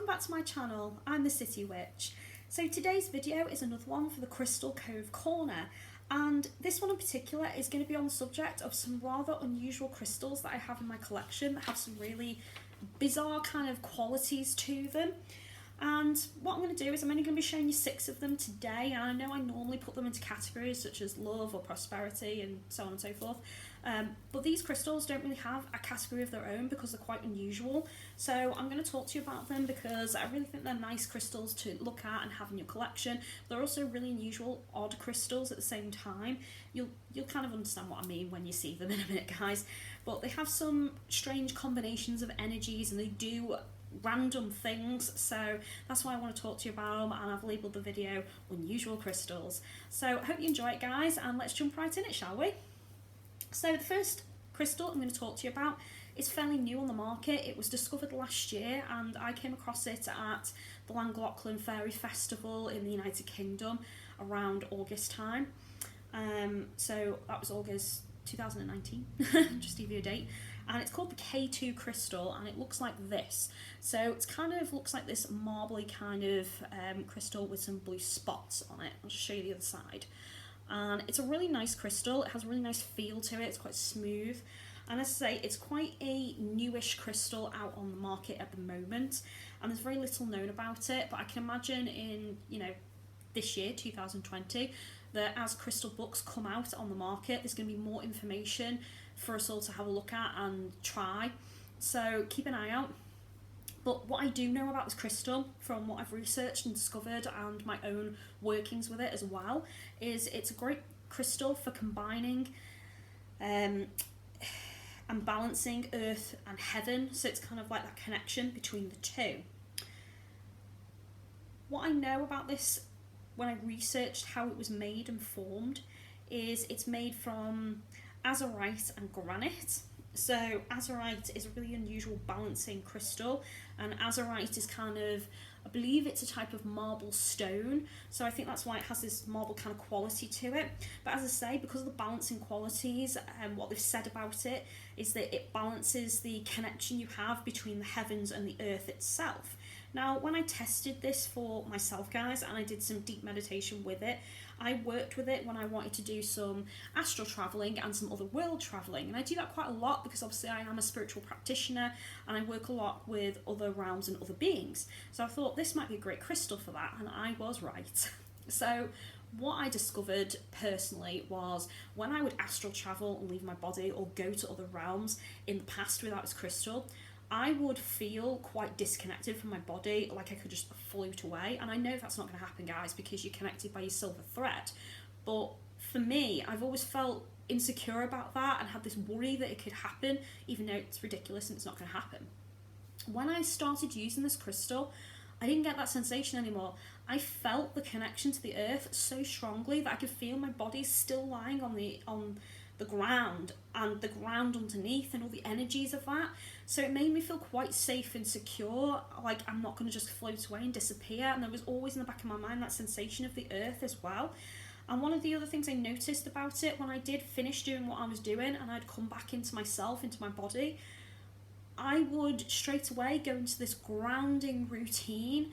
welcome back to my channel. I'm the City Witch. So today's video is another one for the Crystal Cove Corner, and this one in particular is going to be on the subject of some rather unusual crystals that I have in my collection that have some really bizarre kind of qualities to them. And what I'm going to do is I'm only going to be showing you 6 of them today, and I know I normally put them into categories such as love or prosperity and so on and so forth, but these crystals don't really have a category of their own because they're quite unusual. So I'm going to talk to you about them because I really think they're nice crystals to look at and have in your collection. They're also really unusual, odd crystals at the same time. You'll kind of understand what I mean when you see them in a minute, guys. But they have some strange combinations of energies and they do random things, so that's why I want to talk to you about them, and I've labelled the video Unusual Crystals. So I hope you enjoy it, guys, and let's jump right in it, shall we? So the first crystal I'm going to talk to you about is fairly new on the market. It was discovered last year and I came across it at the Llangollen Fairy Festival in the United Kingdom around August time. So that was August 2019, just to give you a date. And it's called the K2 crystal, and it looks like this. So it's kind of looks like this marbly kind of crystal with some blue spots on it. I'll just show you the other side. And it's a really nice crystal. It has a really nice feel to it. It's quite smooth. And as I say, it's quite a newish crystal out on the market at the moment, and there's very little known about it. But I can imagine in, this year, 2020, that as crystal books come out on the market, there's going to be more information for us all to have a look at and try. So keep an eye out. But what I do know about this crystal, from what I've researched and discovered and my own workings with it as well, is it's a great crystal for combining and balancing earth and heaven. So it's kind of like that connection between the two. What I know about this when I researched how it was made and formed is it's made from azurite and granite. So azurite is a really unusual balancing crystal, and azurite is kind of, I believe it's a type of marble stone, so I think that's why it has this marble kind of quality to it. But as I say, because of the balancing qualities, what they've said about it is that it balances the connection you have between the heavens and the earth itself. Now, when I tested this for myself, guys, and I did some deep meditation with it, I worked with it when I wanted to do some astral travelling and some other world travelling. And I do that quite a lot because obviously I am a spiritual practitioner and I work a lot with other realms and other beings. So I thought this might be a great crystal for that, and I was right. So what I discovered personally was when I would astral travel and leave my body or go to other realms in the past without this crystal, I would feel quite disconnected from my body, like I could just float away. And I know that's not going to happen, guys, because you're connected by your silver thread. But for me, I've always felt insecure about that and had this worry that it could happen, even though it's ridiculous and it's not going to happen. When I started using this crystal, I didn't get that sensation anymore. I felt the connection to the earth so strongly that I could feel my body still lying on the ground and the ground underneath and all the energies of that. So it made me feel quite safe and secure, like I'm not going to just float away and disappear. And there was always in the back of my mind that sensation of the earth as well. And one of the other things I noticed about it, when I did finish doing what I was doing and I'd come back into myself, into my body, I would straight away go into this grounding routine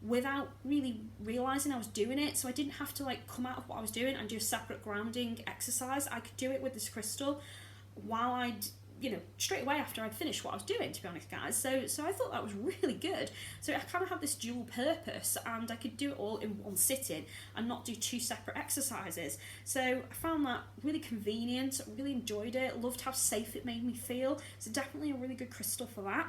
without really realising I was doing it. So I didn't have to come out of what I was doing and do a separate grounding exercise. I could do it with this crystal while I'd, straight away after I'd finished what I was doing, to be honest, guys. So I thought that was really good. So I kind of had this dual purpose and I could do it all in one sitting and not do 2 separate exercises. So I found that really convenient, really enjoyed it, loved how safe it made me feel. So definitely a really good crystal for that.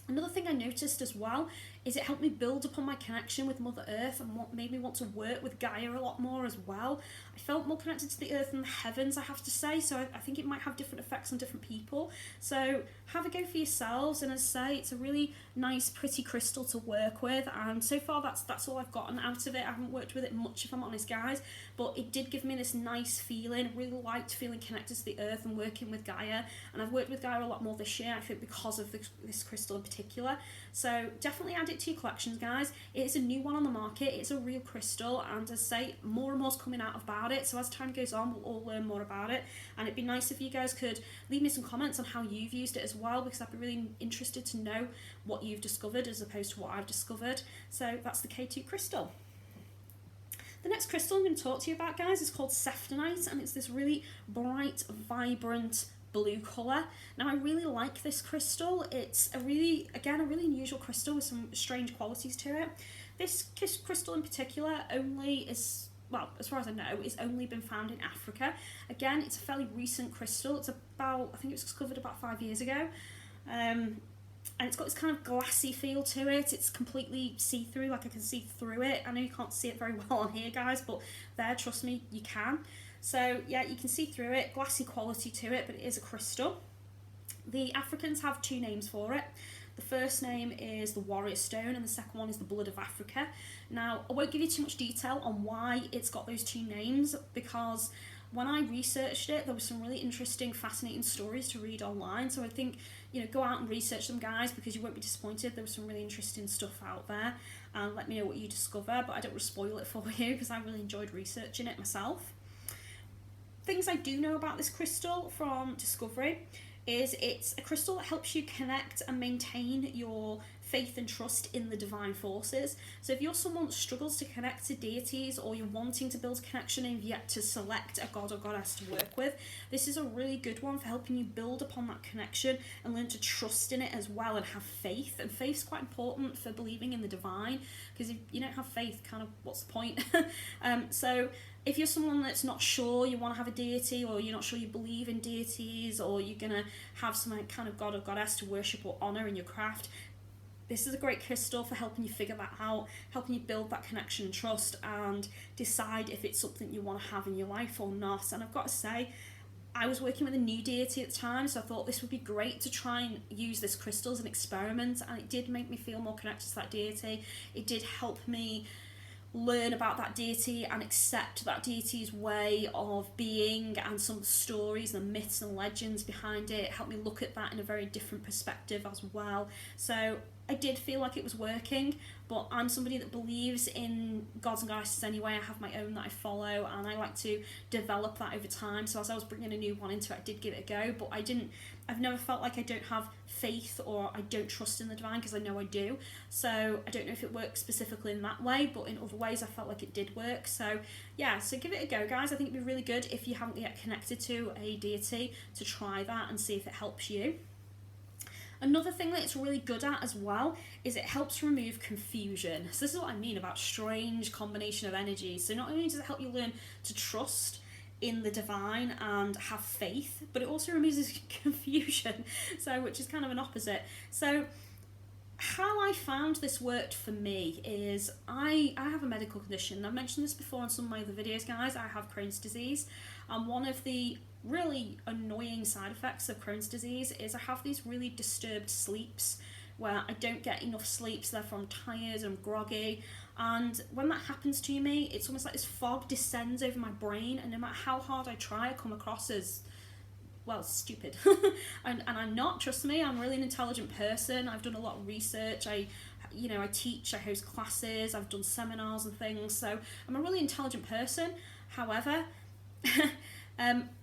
Another thing I noticed as well is it helped me build upon my connection with Mother Earth and what made me want to work with Gaia a lot more as well. I felt more connected to the earth and the heavens, I have to say, so I think it might have different effects on different people. So have a go for yourselves, and as I say, it's a really nice, pretty crystal to work with, and so far that's all I've gotten out of it. I haven't worked with it much, if I'm honest, guys, but it did give me this nice feeling. I really liked feeling connected to the earth and working with Gaia, and I've worked with Gaia a lot more this year, I think, because of this crystal in particular. particular. So definitely add it to your collections, guys. It's a new one on the market. It's a real crystal, and as I say, more and more's coming out about it. So as time goes on, we'll all learn more about it. And it'd be nice if you guys could leave me some comments on how you've used it as well, because I'd be really interested to know what you've discovered as opposed to what I've discovered. So that's the K2 crystal. The next crystal I'm going to talk to you about, guys, is called Sefton Eyes, and it's this really bright, vibrant blue colour. Now I really like this crystal. It's a really unusual crystal with some strange qualities to it. This crystal in particular only is, well, as far as I know, it's only been found in Africa. Again, it's a fairly recent crystal. It's about, I think it was discovered about 5 years ago. And it's got this kind of glassy feel to it. It's completely see-through, like I can see through it. I know you can't see it very well on here, guys, but there, trust me, you can. So yeah, you can see through it, glassy quality to it, but it is a crystal. The Africans have two names for it. The first name is the Warrior Stone, and the second one is the Blood of Africa. Now, I won't give you too much detail on why it's got those two names, because when I researched it, there was some really interesting, fascinating stories to read online. So I think, you know, go out and research them, guys, because you won't be disappointed. There was some really interesting stuff out there, and let me know what you discover, but I don't want to spoil it for you because I really enjoyed researching it myself. Things I do know about this crystal from discovery is it's a crystal that helps you connect and maintain your faith and trust in the divine forces. So if you're someone that struggles to connect to deities, or you're wanting to build a connection and you've yet to select a god or goddess to work with, this is a really good one for helping you build upon that connection and learn to trust in it as well and have faith. And faith's quite important for believing in the divine, because if you don't have faith, kind of what's the point? So if you're someone that's not sure you want to have a deity, or you're not sure you believe in deities, or you're going to have some kind of god or goddess to worship or honour in your craft, this is a great crystal for helping you figure that out, helping you build that connection and trust, and decide if it's something you want to have in your life or not. And I've got to say, I was working with a new deity at the time, so I thought this would be great to try and use this crystal as an experiment, and it did make me feel more connected to that deity. It did help me learn about that deity and accept that deity's way of being, and some of the stories and myths and legends behind it. It helped me look at that in a very different perspective as well. So I did feel like it was working, but I'm somebody that believes in gods and goddesses anyway. I have my own that I follow, and I like to develop that over time. So as I was bringing a new one into it, I did give it a go, but I've never felt like I don't have faith or I don't trust in the divine, because I know I do. So I don't know if it works specifically in that way, but in other ways I felt like it did work. So yeah, so give it a go, guys. I think it'd be really good if you haven't yet connected to a deity to try that and see if it helps you. Another thing that it's really good at as well is it helps remove confusion. So this is what I mean about strange combination of energies. So not only does it help you learn to trust in the divine and have faith, but it also removes confusion, so which is kind of an opposite. So how I found this worked for me is I have a medical condition. I've mentioned this before on some of my other videos, guys. I have Crohn's disease, and one of the really annoying side effects of Crohn's disease is I have these really disturbed sleeps where I don't get enough sleep, so therefore I'm tired and groggy. And when that happens to me, it's almost like this fog descends over my brain, and no matter how hard I try, I come across as, well, stupid. and I'm not, trust me, I'm really an intelligent person. I've done a lot of research. I teach, I host classes, I've done seminars and things, so I'm a really intelligent person. However,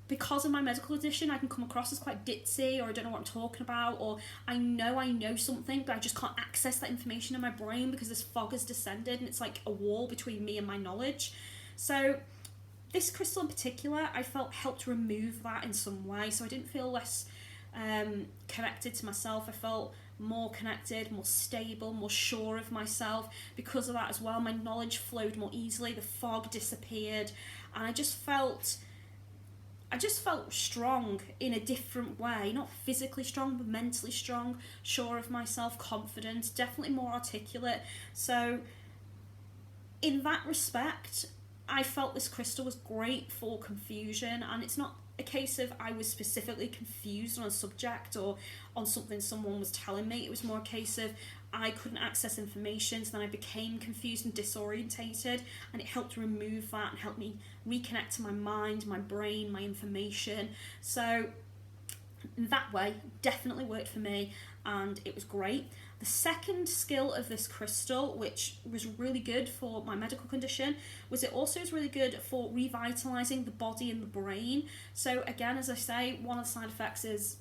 because of my medical condition, I can come across as quite ditzy, or I don't know what I'm talking about, or I know something, but I just can't access that information in my brain because this fog has descended and it's like a wall between me and my knowledge. So this crystal in particular, I felt helped remove that in some way, so I didn't feel less connected to myself. I felt more connected, more stable, more sure of myself because of that as well. My knowledge flowed more easily, the fog disappeared, and I just felt strong in a different way, not physically strong, but mentally strong, sure of myself, confident, definitely more articulate. So in that respect, I felt this crystal was great for confusion, and it's not a case of I was specifically confused on a subject or on something someone was telling me. It was more a case of I couldn't access information, so then I became confused and disorientated, and it helped remove that and help me reconnect to my mind, my brain, my information. So that way definitely worked for me, and it was great. The second skill of this crystal, which was really good for my medical condition, was it also is really good for revitalizing the body and the brain. So again, as I say, one of the side effects is,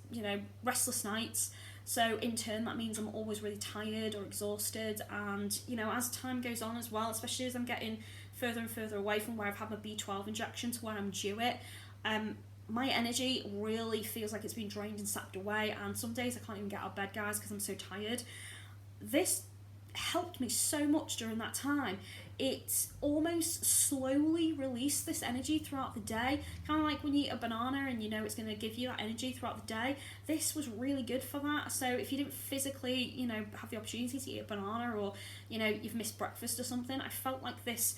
restless nights. So in turn, that means I'm always really tired or exhausted. And, as time goes on as well, especially as I'm getting further and further away from where I've had my B12 injection to where I'm due it, my energy really feels like it's been drained and sapped away, and some days I can't even get out of bed, guys, because I'm so tired. This helped me so much during that time. It almost slowly released this energy throughout the day, kind of like when you eat a banana and it's going to give you that energy throughout the day. This was really good for that. So if you didn't physically, have the opportunity to eat a banana, or, you've missed breakfast or something, I felt like this,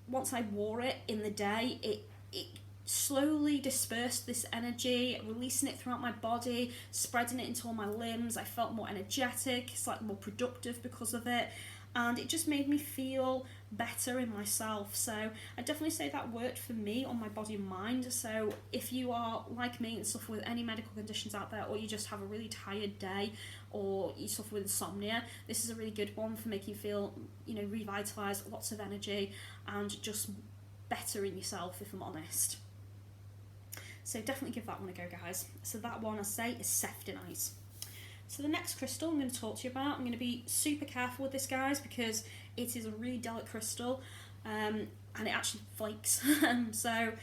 once I wore it in the day, it slowly dispersed this energy, releasing it throughout my body, spreading it into all my limbs. I felt more energetic, slightly more productive because of it, and it just made me feel better in myself. So I definitely say that worked for me on my body and mind. So if you are like me and suffer with any medical conditions out there, or you just have a really tired day, or you suffer with insomnia, this is a really good one for making you feel, revitalized, lots of energy, and just better in yourself, if I'm honest. So definitely give that one a go, guys. So that one, I say, is Sefton Eyes. So the next crystal I'm going to talk to you about, I'm going to be super careful with this, guys, because it is a really delicate crystal, and it actually flakes. So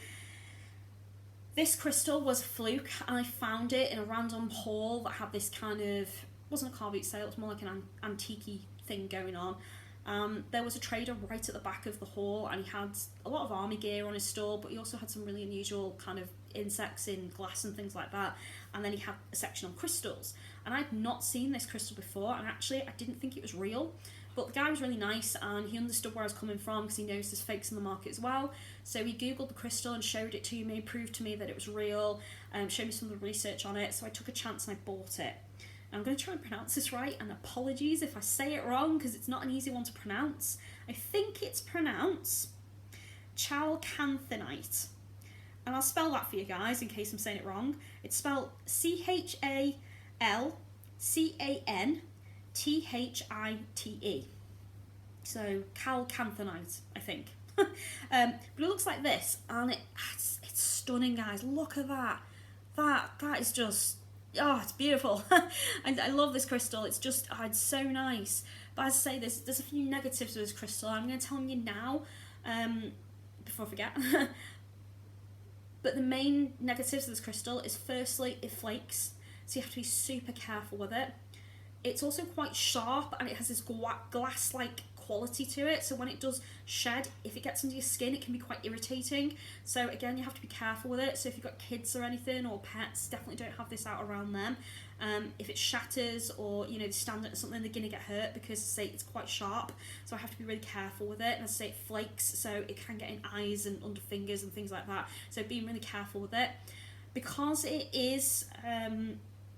this crystal was a fluke, and I found it in a random haul that had this kind of, wasn't a car boot sale, it was more like an antique-y thing going on. There was a trader right at the back of the hall, and he had a lot of army gear on his stall, but he also had some really unusual kind of insects in glass and things like that. And then he had a section on crystals, and I'd not seen this crystal before, and actually I didn't think it was real. But the guy was really nice, and he understood where I was coming from, because he knows there's fakes in the market as well. So he googled the crystal and showed it to me, proved to me that it was real, showed me some of the research on it. So I took a chance and I bought it. I'm going to try and pronounce this right, and apologies if I say it wrong, because it's not an easy one to pronounce. I think it's pronounced Chalcanthanite. And I'll spell that for you guys in case I'm saying it wrong. It's spelled Chalcanthite. So Chalcanthanite, I think. But it looks like this, and it's stunning, guys. Look at that. That is just... oh, it's beautiful. I love this crystal. It's just, it's so nice. But as I say, there's a few negatives with this crystal. I'm going to tell you now, before I forget. But the main negatives of this crystal is, firstly, it flakes. So you have to be super careful with it. It's also quite sharp, and it has this glass-like quality to it. So when it does shed, if it gets under your skin, it can be quite irritating. So again, you have to be careful with it. So if you've got kids or anything, or pets, definitely don't have this out around them. If it shatters, or they stand at something, they're gonna get hurt, because say it's quite sharp. So I have to be really careful with it. And as I say, it flakes, so it can get in eyes and under fingers and things like that. So being really careful with it, because it is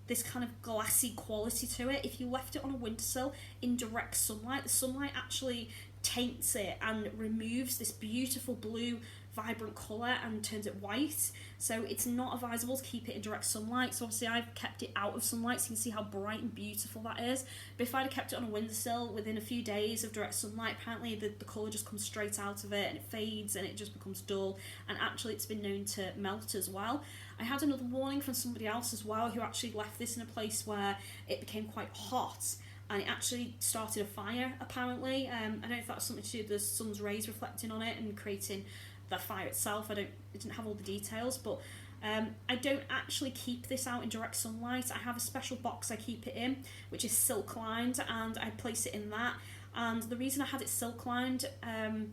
this kind of glassy quality to it. If you left it on a windowsill in direct sunlight, the sunlight actually taints it and removes this beautiful blue vibrant colour and turns it white. So it's not advisable to keep it in direct sunlight. So obviously I've kept it out of sunlight, so you can see how bright and beautiful that is. But if I'd have kept it on a windowsill, within a few days of direct sunlight, apparently the colour just comes straight out of it, and it fades and it just becomes dull, and actually it's been known to melt as well. I had another warning from somebody else as well, who actually left this in a place where it became quite hot, and it actually started a fire, apparently. I don't know if that was something to do with the sun's rays reflecting on it and creating the fire itself. I didn't have all the details, but I don't actually keep this out in direct sunlight. I have a special box I keep it in, which is silk lined, and I place it in that. And the reason I had it silk lined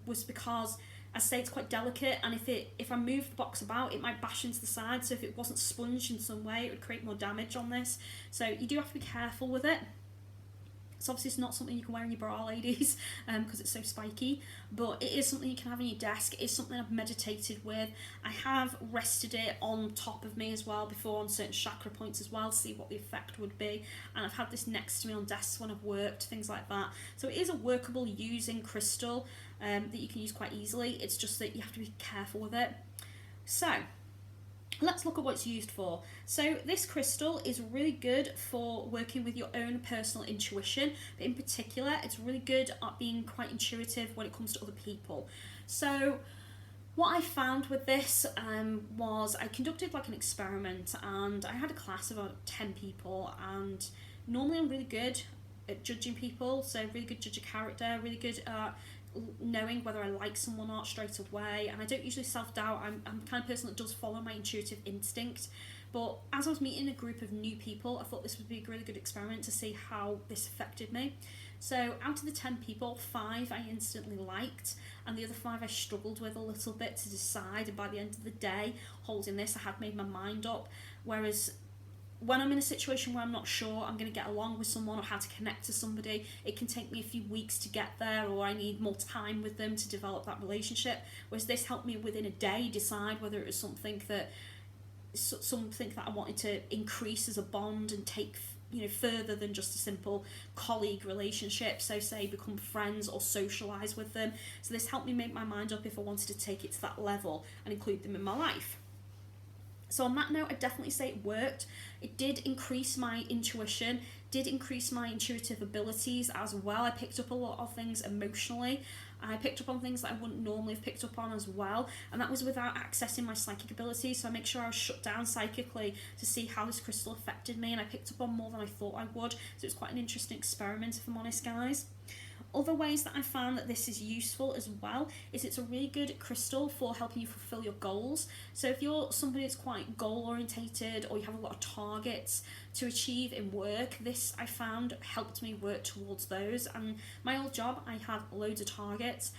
was because, as I say, it's quite delicate, and if I move the box about, it might bash into the side. So if it wasn't sponged in some way, it would create more damage on this. So you do have to be careful with it. So obviously it's not something you can wear in your bra, ladies, because it's so spiky, but it is something you can have on your desk. It is something I've meditated with. I have rested it on top of me as well before, on certain chakra points as well, to see what the effect would be. And I've had this next to me on desks when I've worked, things like that. So it is a workable using crystal that you can use quite easily. It's just that you have to be careful with it. So Let's look at what it's used for. So this crystal is really good for working with your own personal intuition, but in particular it's really good at being quite intuitive when it comes to other people. So what I found with this was I conducted like an experiment, and I had a class of about 10 people, and normally I'm really good at judging people, so really good judge of character, really good at knowing whether I like someone or not straight away, and I don't usually self-doubt. I'm the kind of person that does follow my intuitive instinct. But as I was meeting a group of new people, I thought this would be a really good experiment to see how this affected me. So out of the 10 people, 5 I instantly liked, and the other 5 I struggled with a little bit to decide, and by the end of the day holding this I had made my mind up. Whereas when I'm in a situation where I'm not sure I'm going to get along with someone or how to connect to somebody, it can take me a few weeks to get there, or I need more time with them to develop that relationship. Whereas this helped me within a day decide whether it was something that I wanted to increase as a bond and take further than just a simple colleague relationship. So say become friends or socialise with them. So this helped me make my mind up if I wanted to take it to that level and include them in my life. So on that note, I definitely say it worked. It did increase my intuition, did increase my intuitive abilities as well. I picked up a lot of things emotionally. I picked up on things that I wouldn't normally have picked up on as well, and that was without accessing my psychic abilities. So I make sure I was shut down psychically to see how this crystal affected me, and I picked up on more than I thought I would. So it was quite an interesting experiment, if I'm honest, guys. Other ways that I found that this is useful as well is it's a really good crystal for helping you fulfill your goals. So if you're somebody that's quite goal orientated, or you have a lot of targets to achieve in work, this I found helped me work towards those. And my old job, I had loads of targets,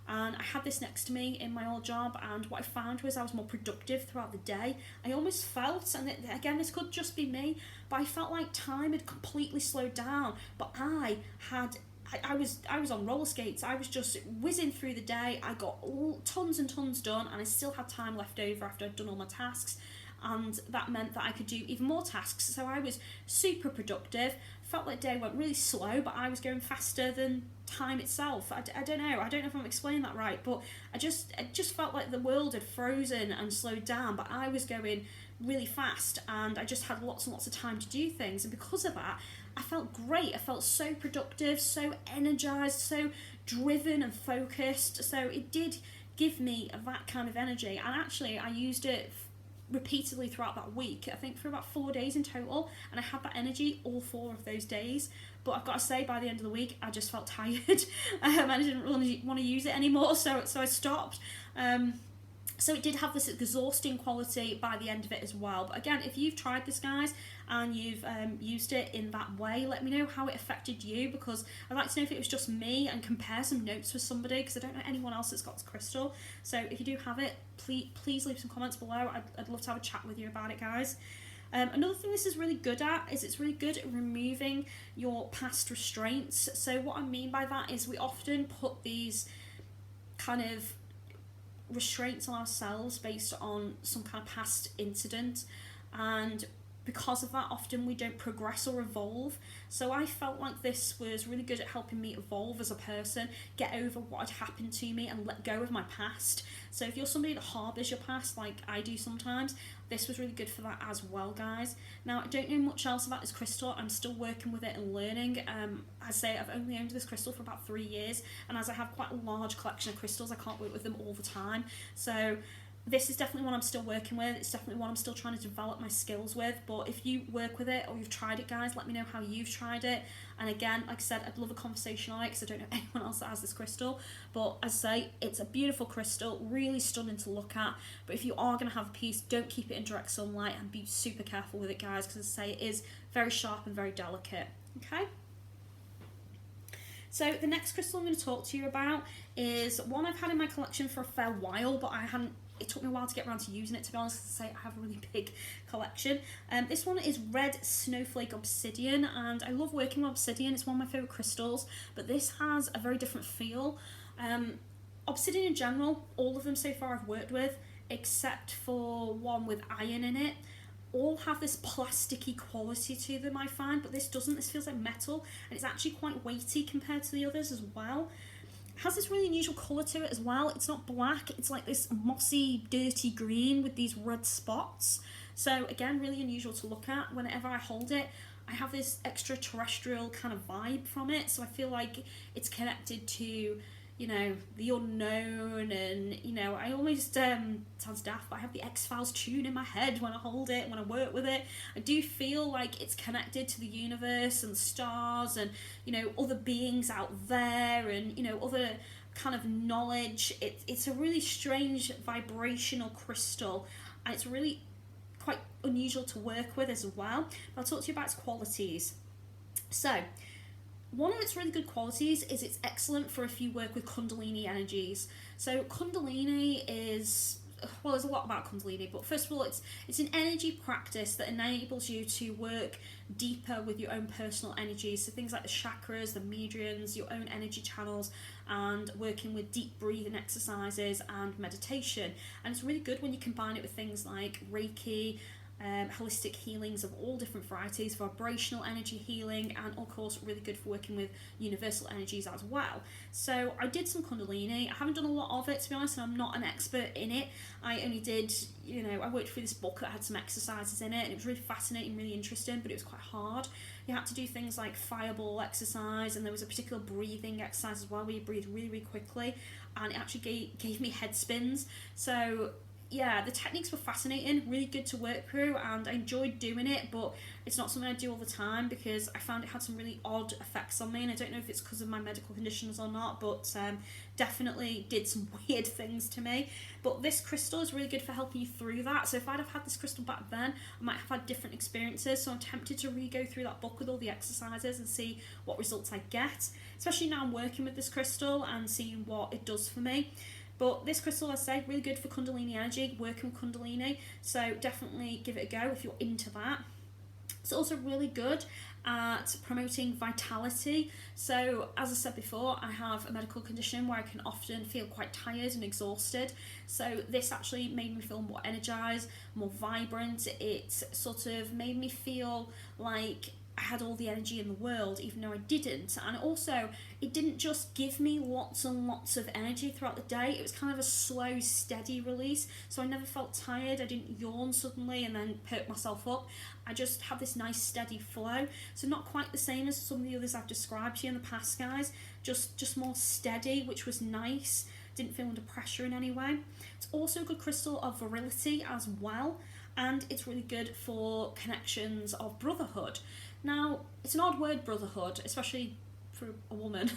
and I had this next to me in my old job, and what I found was I was more productive throughout the day. I almost felt, and again this could just be me, but I felt like time had completely slowed down, but I was on roller skates. I was just whizzing through the day. I got tons and tons done, and I still had time left over after I'd done all my tasks, and that meant that I could do even more tasks. So I was super productive. Felt like the day went really slow, but I was going faster than time itself. I don't know if I'm explaining that right, but I just felt like the world had frozen and slowed down, but I was going really fast, and I just had lots and lots of time to do things. And because of that, I felt great. I felt so productive, so energized, so driven and focused. So it did give me that kind of energy, and actually I used it repeatedly throughout that week, I think for about 4 days in total, and I had that energy all 4 of those days. But I've got to say, by the end of the week I just felt tired. I didn't really want to use it anymore, so I stopped. So it did have this exhausting quality by the end of it as well. But again, if you've tried this, guys, and you've used it in that way, let me know how it affected you, because I'd like to know if it was just me, and compare some notes with somebody, because I don't know anyone else that's got this crystal. So if you do have it, please leave some comments below. I'd love to have a chat with you about it, guys. Another thing this is really good at is it's really good at removing your past restraints. So what I mean by that is we often put these kind of restraints on ourselves based on some kind of past incident, and because of that often we don't progress or evolve. So I felt like this was really good at helping me evolve as a person, get over what had happened to me, and let go of my past. So if you're somebody that harbours your past like I do sometimes, this was really good for that as well, guys. Now, I don't know much else about this crystal. I'm still working with it and learning. I say I've only owned this crystal for about 3 years, and as I have quite a large collection of crystals, I can't work with them all the time. So this is definitely one I'm still working with. It's definitely one I'm still trying to develop my skills with. But if you work with it or you've tried it, guys, let me know how you've tried it. And again, like I said, I'd love a conversation on it, because I don't know anyone else that has this crystal. But as I say, it's a beautiful crystal, really stunning to look at. But if you are going to have a piece, don't keep it in direct sunlight, and be super careful with it, guys, because as I say, it is very sharp and very delicate. Okay? So the next crystal I'm going to talk to you about is one I've had in my collection for a fair while, but it took me a while to get around to using it, to be honest. To say I have a really big collection. This one is red Snowflake Obsidian, and I love working with obsidian. It's one of my favourite crystals, but this has a very different feel. Obsidian in general, all of them so far I've worked with, except for one with iron in it, all have this plasticky quality to them, I find, but this doesn't. This feels like metal, and it's actually quite weighty compared to the others as well. It has this really unusual colour to it as well. It's not black, it's like this mossy, dirty green with these red spots. So again, really unusual to look at. Whenever I hold it, I have this extraterrestrial kind of vibe from it. So I feel like it's connected to, you know, the unknown, and, you know, I almost, sounds daft, but I have the X-Files tune in my head when I hold it, when I work with it. I do feel like it's connected to the universe and the stars and, you know, other beings out there and, you know, other kind of knowledge. It's a really strange vibrational crystal, and it's really quite unusual to work with as well. But I'll talk to you about its qualities. So, one of its really good qualities is it's excellent for if you work with Kundalini energies. So Kundalini is, well, there's a lot about Kundalini, but first of all, it's an energy practice that enables you to work deeper with your own personal energies. So things like the chakras, the meridians, your own energy channels, and working with deep breathing exercises and meditation. And it's really good when you combine it with things like Reiki, holistic healings of all different varieties, vibrational energy healing, and of course really good for working with universal energies as well. So I did some Kundalini. I haven't done a lot of it, to be honest, and I'm not an expert in it. I only did, you know, I worked through this book that had some exercises in it, and it was really fascinating, really interesting, but it was quite hard. You had to do things like fireball exercise, and there was a particular breathing exercise as well where you breathe really, really quickly, and it actually gave me head spins. So yeah, the techniques were fascinating, really good to work through, and I enjoyed doing it, but it's not something I do all the time because I found it had some really odd effects on me, and I don't know if it's because of my medical conditions or not, but definitely did some weird things to me. But this crystal is really good for helping you through that. So if I'd have had this crystal back then, I might have had different experiences, so I'm tempted to re-go through that book with all the exercises and see what results I get, especially now I'm working with this crystal and seeing what it does for me. But this crystal, as I say, really good for Kundalini energy, working with Kundalini, so definitely give it a go if you're into that. It's also really good at promoting vitality. So, as I said before, I have a medical condition where I can often feel quite tired and exhausted. So this actually made me feel more energized, more vibrant. It sort of made me feel like I had all the energy in the world, even though I didn't. And also, it didn't just give me lots and lots of energy throughout the day. It was kind of a slow, steady release. So I never felt tired. I didn't yawn suddenly and then perk myself up. I just had this nice, steady flow. So not quite the same as some of the others I've described to you in the past, guys. Just more steady, which was nice. Didn't feel under pressure in any way. It's also a good crystal of virility as well. And it's really good for connections of brotherhood. Now, it's an odd word, brotherhood, especially for a woman.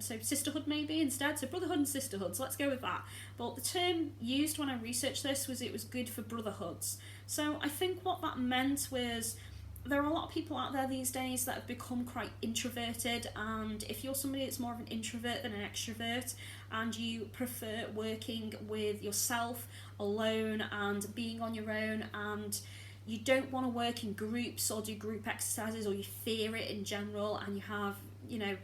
So sisterhood maybe instead. So brotherhood and sisterhood, so let's go with that. But the term used when I researched this was it was good for brotherhoods. So I think what that meant was there are a lot of people out there these days that have become quite introverted, and if you're somebody that's more of an introvert than an extrovert and you prefer working with yourself alone and being on your own, and you don't want to work in groups or do group exercises, or you fear it in general, and you have, you know,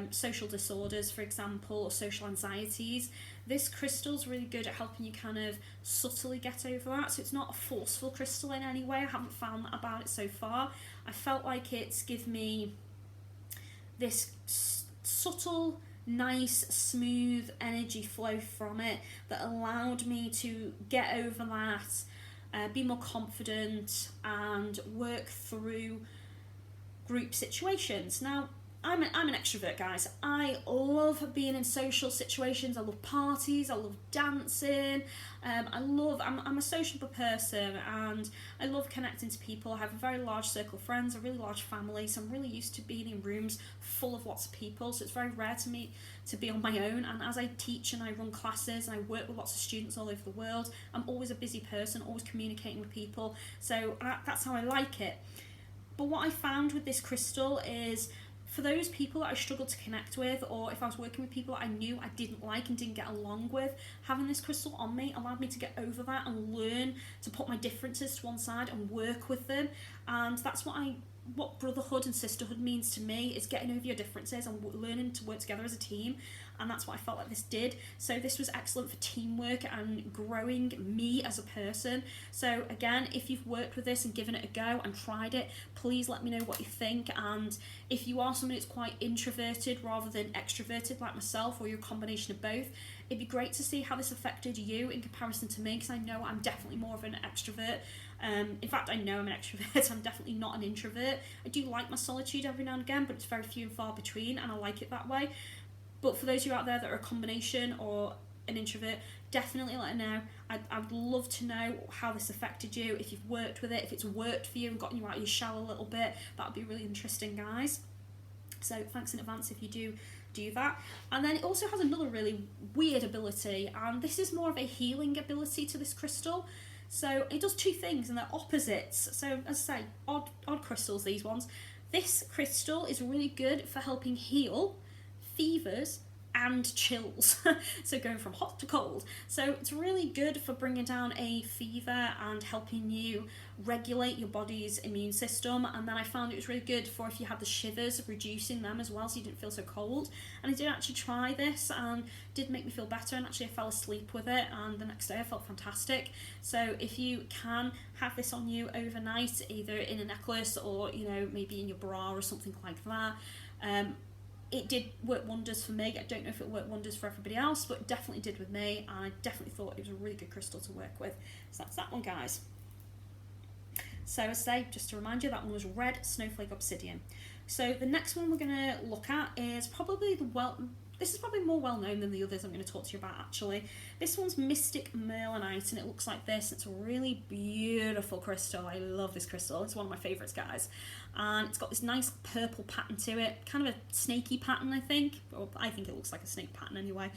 social disorders, for example, or social anxieties, this crystal's really good at helping you kind of subtly get over that. So it's not a forceful crystal in any way. I haven't found that about it so far. I felt like it's given me this subtle, nice, smooth energy flow from it that allowed me to get over that, be more confident, and work through group situations. Now, I'm an extrovert, guys. I love being in social situations. I love parties. I love dancing. I'm a sociable person, and I love connecting to people. I have a very large circle of friends, a really large family, so I'm really used to being in rooms full of lots of people. So it's very rare to me to be on my own. And as I teach and I run classes and I work with lots of students all over the world, I'm always a busy person, always communicating with people. So that's how I like it. But what I found with this crystal is, for those people that I struggled to connect with, or if I was working with people that I knew I didn't like and didn't get along with, having this crystal on me allowed me to get over that and learn to put my differences to one side and work with them. And that's what I what brotherhood and sisterhood means to me is getting over your differences and learning to work together as a team, and that's what I felt like this did. So this was excellent for teamwork and growing me as a person. So again, if you've worked with this and given it a go and tried it, please let me know what you think. And if you are someone who's quite introverted rather than extroverted like myself, or you're a combination of both, it'd be great to see how this affected you in comparison to me, because I know I'm definitely more of an extrovert. In fact, I know I'm an extrovert. I'm definitely not an introvert. I do like my solitude every now and again, but it's very few and far between, and I like it that way. But for those of you out there that are a combination or an introvert, definitely let me know. I would love to know how this affected you, if you've worked with it, if it's worked for you and gotten you out of your shell a little bit. That would be really interesting, guys. So thanks in advance if you do that. And then it also has another really weird ability, and this is more of a healing ability to this crystal. So it does two things and they're opposites. So as I say, odd crystals, these ones. This crystal is really good for helping heal fevers and chills. So going from hot to cold. So it's really good for bringing down a fever and helping you regulate your body's immune system. And then I found it was really good for if you had the shivers, reducing them as well so you didn't feel so cold. And I did actually try this and did make me feel better, and actually I fell asleep with it, and the next day I felt fantastic. So if you can have this on you overnight, either in a necklace or, you know, maybe in your bra or something like that, it did work wonders for me. I don't know if it worked wonders for everybody else, but it definitely did with me, and I definitely thought it was a really good crystal to work with. So that's that one, guys. So as I say, just to remind you, that one was red Snowflake Obsidian. So the next one we're going to look at is probably this is probably more well known than the others I'm going to talk to you about, actually. This one's Mystic Merlinite, and it looks like this. It's a really beautiful crystal. I love this crystal. It's one of my favourites, guys. And it's got this nice purple pattern to it, kind of a snaky pattern, I think. Or I think it looks like a snake pattern anyway.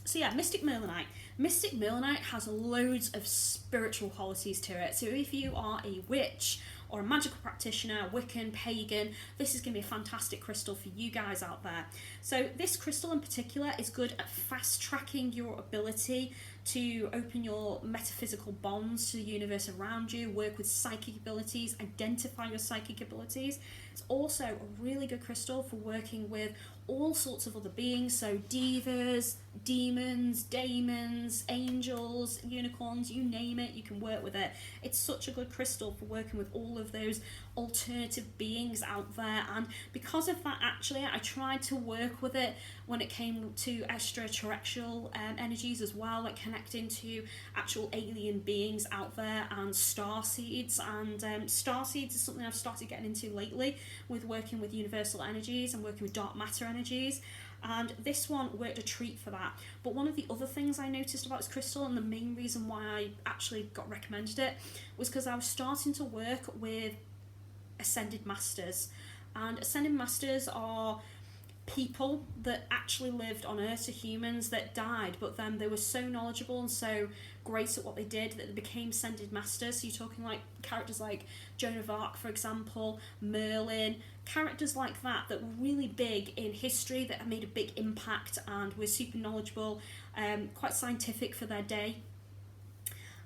So yeah, Mystic Merlinite. Mystic Merlinite has loads of spiritual qualities to it. So if you are a witch or a magical practitioner, Wiccan, pagan, this is going to be a fantastic crystal for you guys out there. So this crystal in particular is good at fast tracking your ability to open your metaphysical bonds to the universe around you, work with psychic abilities, identify your psychic abilities. It's also a really good crystal for working with all sorts of other beings, so divas, demons, daemons, angels, unicorns, you name it, you can work with it. It's such a good crystal for working with all of those alternative beings out there, and because of that, actually, I tried to work with it when it came to extraterrestrial energies as well, like connecting to actual alien beings out there and starseeds. And starseeds is something I've started getting into lately with working with universal energies and working with dark matter energies. And this one worked a treat for that. But one of the other things I noticed about this crystal, and the main reason why I actually got recommended it, was because I was starting to work with Ascended Masters. And Ascended Masters are people that actually lived on Earth, to humans that died, but then they were so knowledgeable and so great at what they did that they became Ascended Masters. So you're talking like characters like Joan of Arc, for example, Merlin, characters like that that were really big in history, that made a big impact and were super knowledgeable, quite scientific for their day,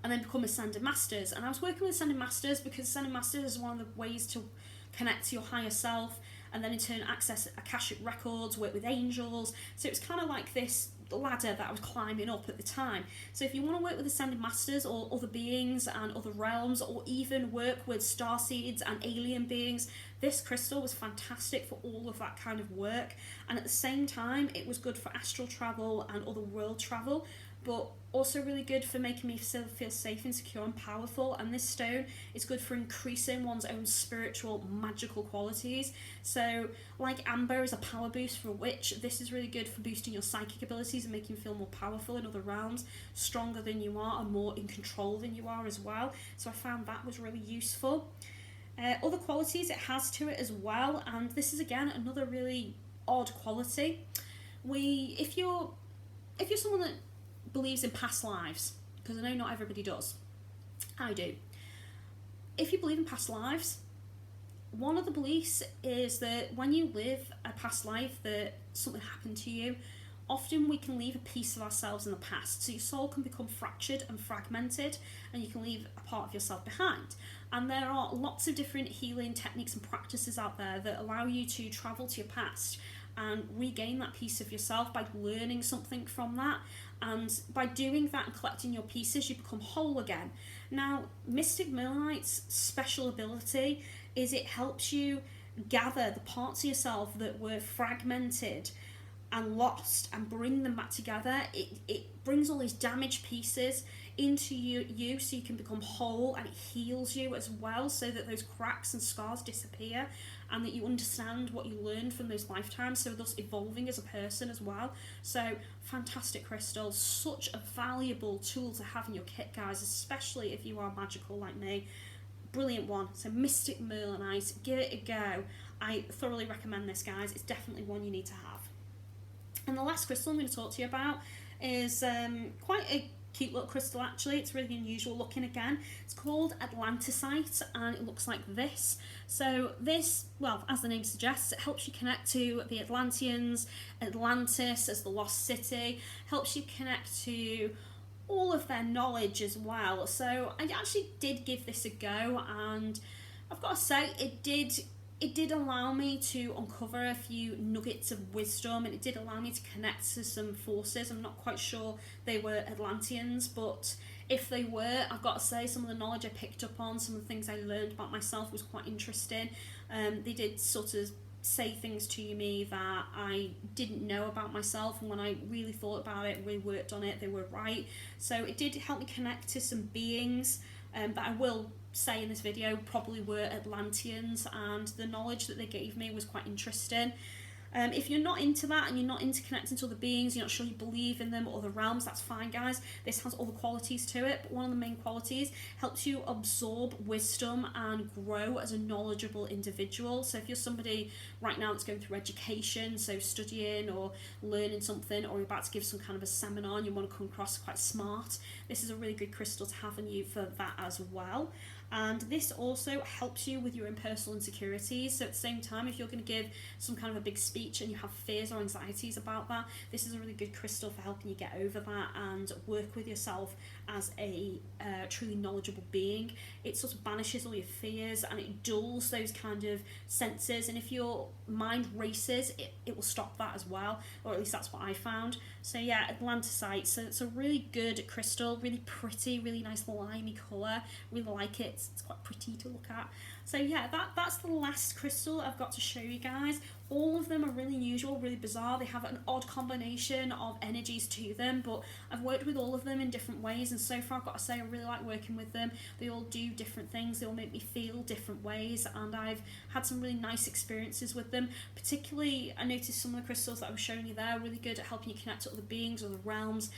and then become Ascended Masters. And I was working with Ascended Masters because Ascended Masters is one of the ways to connect to your higher self, and then in turn access Akashic records, work with angels. So it was kind of like this ladder that I was climbing up at the time. So if you want to work with Ascended Masters or other beings and other realms, or even work with starseeds and alien beings, this crystal was fantastic for all of that kind of work. And at the same time, it was good for astral travel and other world travel, but also really good for making me feel safe and secure and powerful. And this stone is good for increasing one's own spiritual magical qualities. So like amber is a power boost for a witch, this is really good for boosting your psychic abilities and making you feel more powerful in other realms, stronger than you are and more in control than you are as well. So I found that was really useful. Other qualities it has to it as well, and this is again another really odd quality. If you're someone that believes in past lives, because I know not everybody does, I do. If you believe in past lives, one of the beliefs is that when you live a past life, that something happened to you, often we can leave a piece of ourselves in the past. So your soul can become fractured and fragmented, and you can leave a part of yourself behind. And there are lots of different healing techniques and practices out there that allow you to travel to your past and regain that piece of yourself by learning something from that. And by doing that and collecting your pieces, you become whole again. Now, Mystic Merlinite's special ability is it helps you gather the parts of yourself that were fragmented and lost and bring them back together. It brings all these damaged pieces into you so you can become whole, and it heals you as well so that those cracks and scars disappear and that you understand what you learned from those lifetimes, so thus evolving as a person as well. So fantastic crystal, such a valuable tool to have in your kit, guys, especially if you are magical like me. Brilliant one. So Mystic Merlinite, give it a go. I thoroughly recommend this, guys. It's definitely one you need to have. And the last crystal I'm going to talk to you about is quite a cute little crystal actually. It's really unusual looking again. It's called Atlanticite, and it looks like this. So this, well, as the name suggests, it helps you connect to the Atlanteans, Atlantis as the lost city, helps you connect to all of their knowledge as well. So I actually did give this a go, and I've got to say it did allow me to uncover a few nuggets of wisdom, and it did allow me to connect to some forces. I'm not quite sure they were Atlanteans, but if they were, I've got to say some of the knowledge I picked up on, some of the things I learned about myself was quite interesting. They did sort of say things to me that I didn't know about myself, and when I really thought about it, really worked on it, they were right. So it did help me connect to some beings that I will say in this video probably were Atlanteans, and the knowledge that they gave me was quite interesting. If you're not into that and you're not into connecting to other beings, you're not sure you believe in them or other realms, that's fine, guys. This has all the qualities to it, but one of the main qualities helps you absorb wisdom and grow as a knowledgeable individual. So if you're somebody right now that's going through education, so studying or learning something, or you're about to give some kind of a seminar and you want to come across quite smart, this is a really good crystal to have on you for that as well. And this also helps you with your own personal insecurities. So at the same time, if you're going to give some kind of a big speech and you have fears or anxieties about that, this is a really good crystal for helping you get over that and work with yourself as a truly knowledgeable being. It sort of banishes all your fears and it dulls those kind of senses, and if your mind races, it will stop that as well, or at least that's what I found. So yeah, Atlanticite, so it's a really good crystal, really pretty, really nice limey colour, really like it. It's quite pretty to look at. So yeah, that's the last crystal I've got to show you guys. All of them are really unusual, really bizarre. They have an odd combination of energies to them, but I've worked with all of them in different ways, and so far I've got to say I really like working with them. They all do different things, they all make me feel different ways, and I've had some really nice experiences with them. Particularly, I noticed some of the crystals that I was showing you there are really good at helping you connect to other beings, other realms,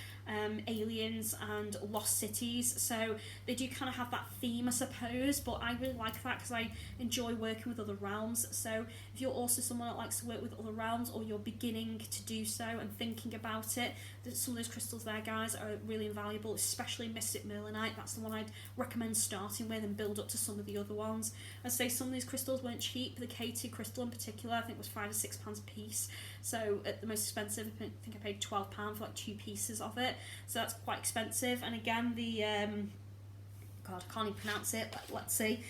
aliens and lost cities. So they do kind of have that theme, I suppose, but I really like that because I enjoy working with other realms. So if you're also someone that likes to work with other realms, or you're beginning to do so and thinking about it, some of those crystals there, guys, are really invaluable, especially Mystic Merlinite. That's the one I'd recommend starting with and build up to some of the other ones. I'd say some of these crystals weren't cheap. The K2 crystal in particular, I think was £5 or £6 a piece. So at the most expensive, I think I paid £12 for like 2 pieces of it. So that's quite expensive. And again, the God, I can't even pronounce it, but let's see.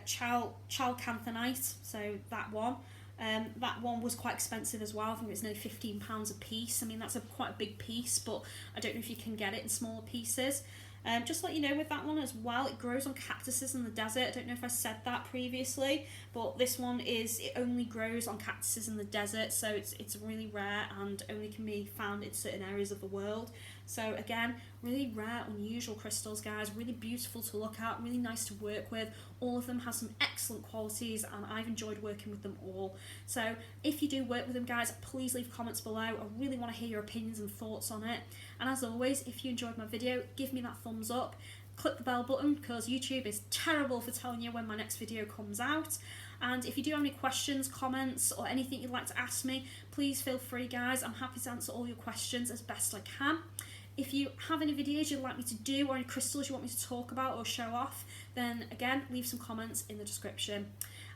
Cowell, so that one was quite expensive as well. I think it was nearly £15 a piece. I mean, that's quite a big piece, but I don't know if you can get it in smaller pieces. Just to let you know with that one as well, it grows on cactuses in the desert. I don't know if I said that previously, but this one it only grows on cactuses in the desert, so it's really rare and only can be found in certain areas of the world. So again, really rare, unusual crystals, guys, really beautiful to look at, really nice to work with. All of them have some excellent qualities, and I've enjoyed working with them all. So if you do work with them, guys, please leave comments below. I really want to hear your opinions and thoughts on it. And as always, if you enjoyed my video, give me that thumbs up. Click the bell button, because YouTube is terrible for telling you when my next video comes out. And if you do have any questions, comments, or anything you'd like to ask me, please feel free, guys. I'm happy to answer all your questions as best I can. If you have any videos you'd like me to do, or any crystals you want me to talk about or show off, then again, leave some comments in the description.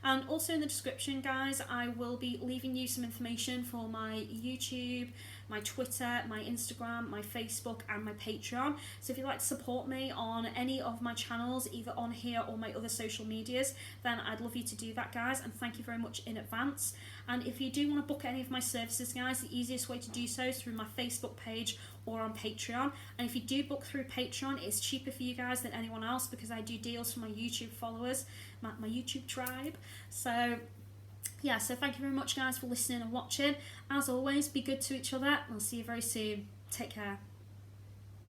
And also in the description, guys, I will be leaving you some information for my YouTube, my Twitter, my Instagram, my Facebook, and my Patreon. So if you'd like to support me on any of my channels, either on here or my other social medias, then I'd love you to do that, guys, and thank you very much in advance. And if you do want to book any of my services, guys, the easiest way to do so is through my Facebook page or on Patreon. And if you do book through Patreon, it's cheaper for you guys than anyone else because I do deals for my YouTube followers, my YouTube tribe. So yeah, so thank you very much, guys, for listening and watching. As always, be good to each other. I'll see you very soon. Take care.